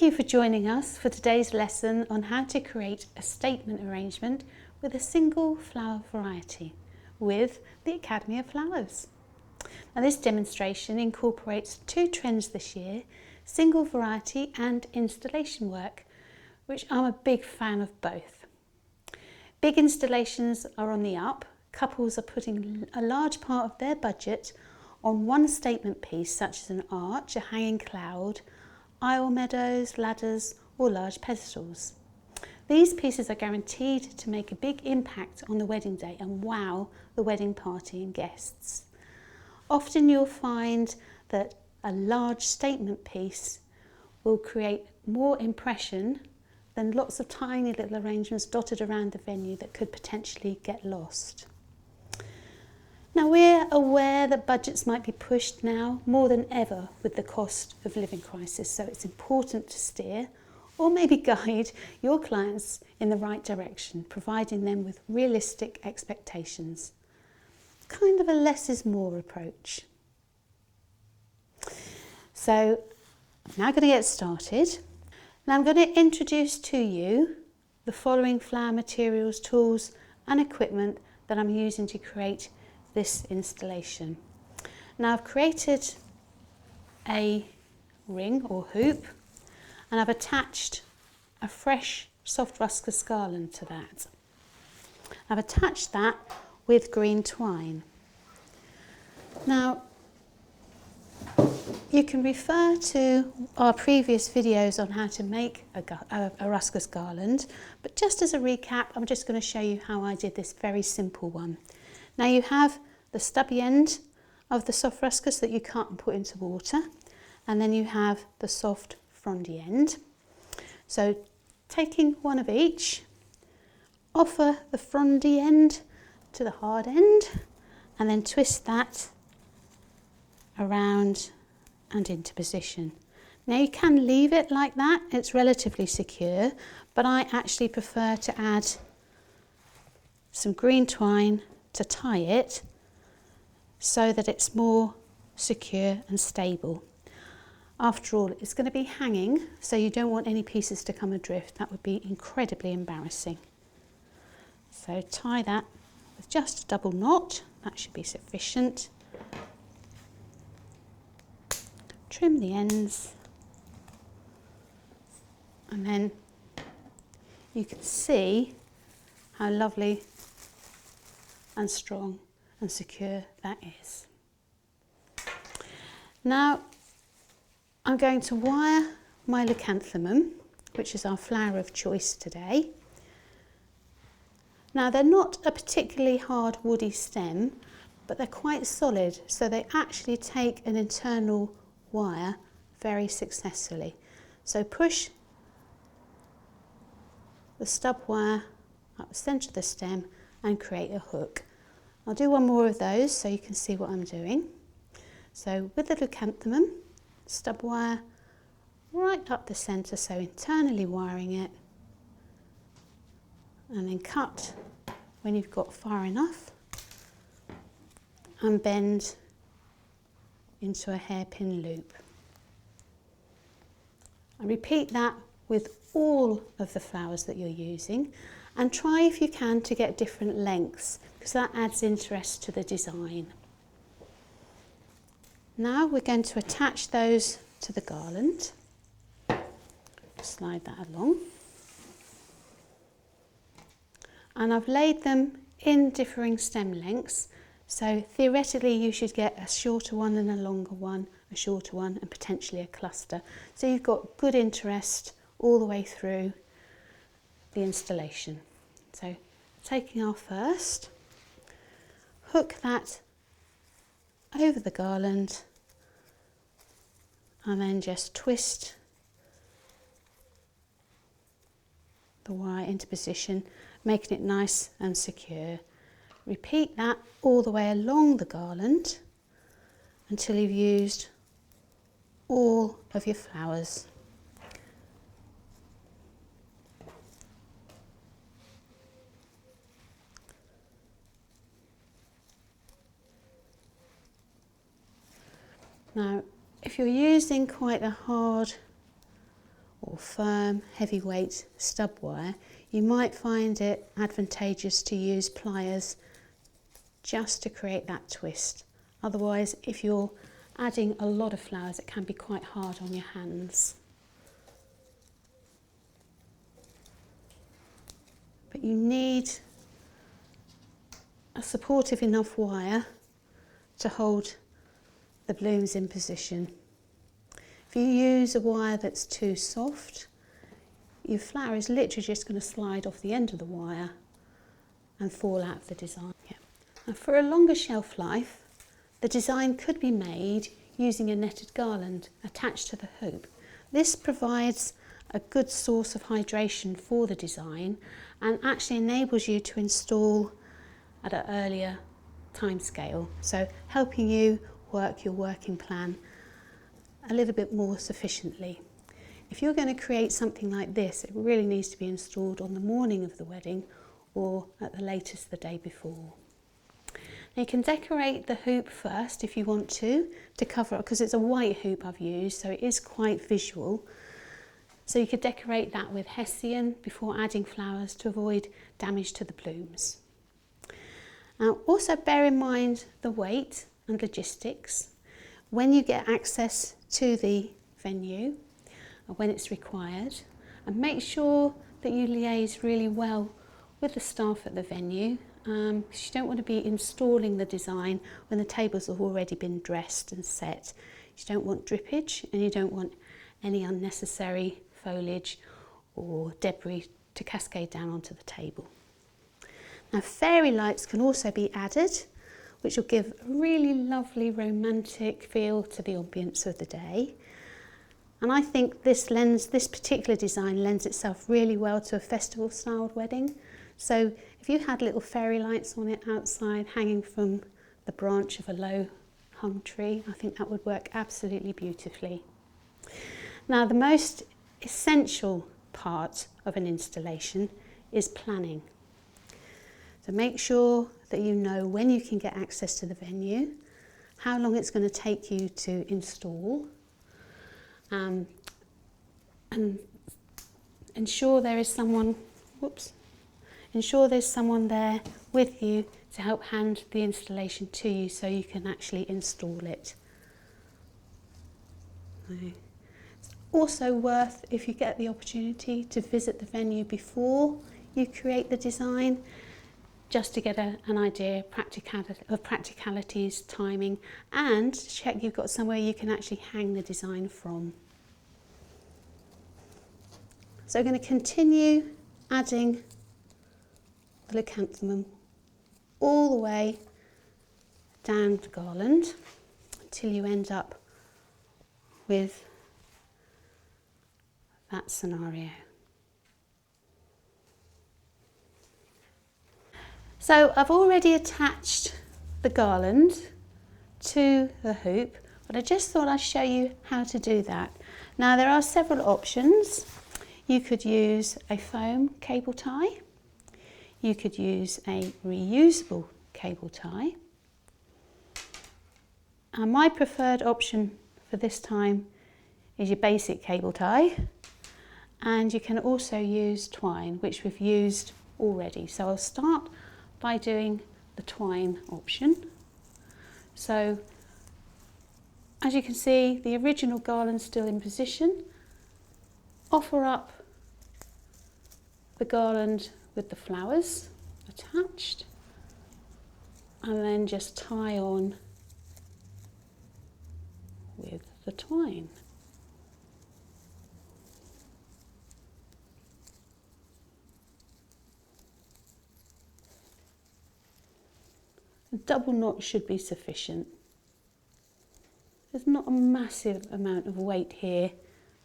Thank you for joining us for today's lesson on how to create a statement arrangement with a single flower variety with the Academy of Flowers. Now, this demonstration incorporates two trends this year, single variety and installation work, which I'm a big fan of both. Big installations are on the up. Couples are putting a large part of their budget on one statement piece, such as an arch, a hanging cloud, aisle meadows, ladders or large pedestals. These pieces are guaranteed to make a big impact on the wedding day and wow the wedding party and guests. Often you'll find that a large statement piece will create more impression than lots of tiny little arrangements dotted around the venue that could potentially get lost. Now, we're aware that budgets might be pushed now more than ever with the cost of living crisis, so it's important to steer or maybe guide your clients in the right direction, providing them with realistic expectations. Kind of a less is more approach. So I'm now going to get started. Now I'm going to introduce to you the following flower materials, tools and equipment that I'm using to create this installation. Now I've created a ring or hoop and I've attached a fresh soft ruscus garland to that. I've attached that with green twine. Now you can refer to our previous videos on how to make a ruscus garland, but just as a recap, I'm just going to show you how I did this very simple one. Now you have the stubby end of the soft ruscus that you cut and put into water, and then you have the soft frondy end. So taking one of each, offer the frondy end to the hard end and then twist that around and into position. Now you can leave it like that, it's relatively secure, but I actually prefer to add some green twine to tie it so that it's more secure and stable. After all, it's going to be hanging, so you don't want any pieces to come adrift. That would be incredibly embarrassing. So tie that with just a double knot, that should be sufficient. Trim the ends, and then you can see how lovely and strong and secure that is. Now I'm going to wire my Leucanthemum, which is our flower of choice today. Now they're not a particularly hard woody stem, but they're quite solid, so they actually take an internal wire very successfully. So push the stub wire up the centre of the stem and create a hook. I'll do one more of those so you can see what I'm doing. So with the Leucanthemum, stub wire right up the centre, so internally wiring it, and then cut when you've got far enough and bend into a hairpin loop. And repeat that with all of the flowers that you're using, and try if you can to get different lengths, because that adds interest to the design. Now we're going to attach those to the garland. Slide that along. And I've laid them in differing stem lengths, so theoretically you should get a shorter one and a longer one, a shorter one and potentially a cluster. So you've got good interest all the way through the installation. So taking our first, hook that over the garland and then just twist the wire into position, making it nice and secure. Repeat that all the way along the garland until you've used all of your flowers. Now, if you're using quite a hard or or firm, heavyweight stub wire, you might find it advantageous to use pliers just to create that twist. Otherwise, if you're adding a lot of flowers, it can be quite hard on your hands. But you need a supportive enough wire to hold the blooms in position. If you use a wire that's too soft, your flower is literally just going to slide off the end of the wire and fall out of the design. Yeah. And for a longer shelf life, the design could be made using a netted garland attached to the hoop. This provides a good source of hydration for the design and actually enables you to install at an earlier time scale, so helping you work your working plan a little bit more sufficiently. If you're going to create something like this, it really needs to be installed on the morning of the wedding or at the latest the day before. Now you can decorate the hoop first if you want to cover it, because it's a white hoop I've used, so it is quite visual. So you could decorate that with hessian before adding flowers to avoid damage to the blooms. Now also bear in mind the weight and logistics when you get access to the venue and when it's required, and make sure that you liaise really well with the staff at the venue, because you don't want to be installing the design when the tables have already been dressed and set. You don't want drippage and you don't want any unnecessary foliage or debris to cascade down onto the table. Now fairy lights can also be added, which will give a really lovely romantic feel to the ambience of the day. And I think this particular design lends itself really well to a festival styled wedding. So if you had little fairy lights on it outside hanging from the branch of a low hung tree, I think that would work absolutely beautifully. Now the most essential part of an installation is planning. So make sure that you know when you can get access to the venue, how long it's going to take you to install, and ensure there's someone there with you to help hand the installation to you so you can actually install it. It's also worth, if you get the opportunity, to visit the venue before you create the design, just to get an idea of practicalities, timing, and check you've got somewhere you can actually hang the design from. So we're going to continue adding the Leucanthemum all the way down the garland until you end up with that scenario. So I've already attached the garland to the hoop, but I just thought I'd show you how to do that. Now there are several options. You could use a foam cable tie. You could use a reusable cable tie. And my preferred option for this time is your basic cable tie. And you can also use twine, which we've used already. So I'll start by doing the twine option. So as you can see, the original garland's still in position. Offer up the garland with the flowers attached, and then just tie on with the twine. A double knot should be sufficient. There's not a massive amount of weight here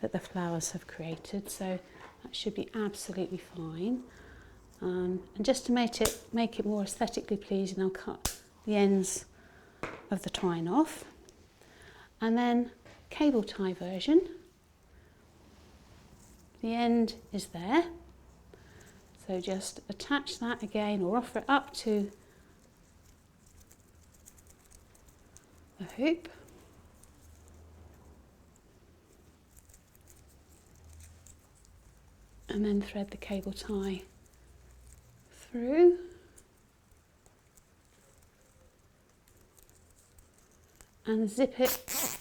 that the flowers have created, so that should be absolutely fine. And just to make it more aesthetically pleasing, I'll cut the ends of the twine off. And then cable tie version. The end is there, so just attach that again or offer it up to the hoop. and then thread the cable tie through. And zip it,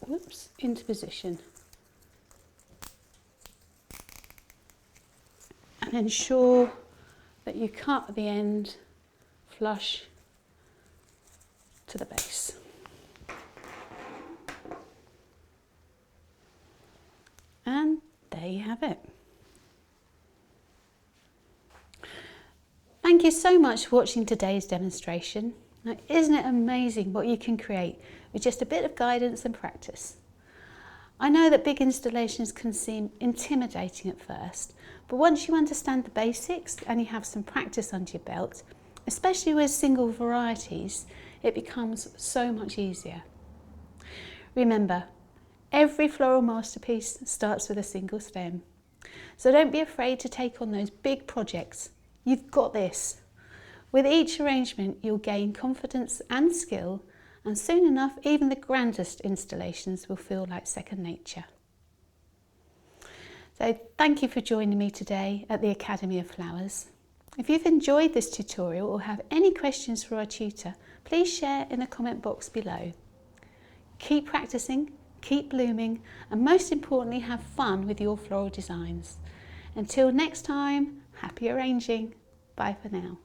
whoops, into position. And ensure that you cut the end flush to the base. And there you have it. Thank you so much for watching today's demonstration. Now, isn't it amazing what you can create with just a bit of guidance and practice? I know that big installations can seem intimidating at first, but once you understand the basics and you have some practice under your belt, especially with single varieties, it becomes so much easier. Remember, every floral masterpiece starts with a single stem. So don't be afraid to take on those big projects. You've got this. With each arrangement, you'll gain confidence and skill, and soon enough, even the grandest installations will feel like second nature. So thank you for joining me today at the Academy of Flowers. If you've enjoyed this tutorial or have any questions for our tutor, please share in the comment box below. Keep practicing, keep blooming, and most importantly, have fun with your floral designs. Until next time, happy arranging. Bye for now.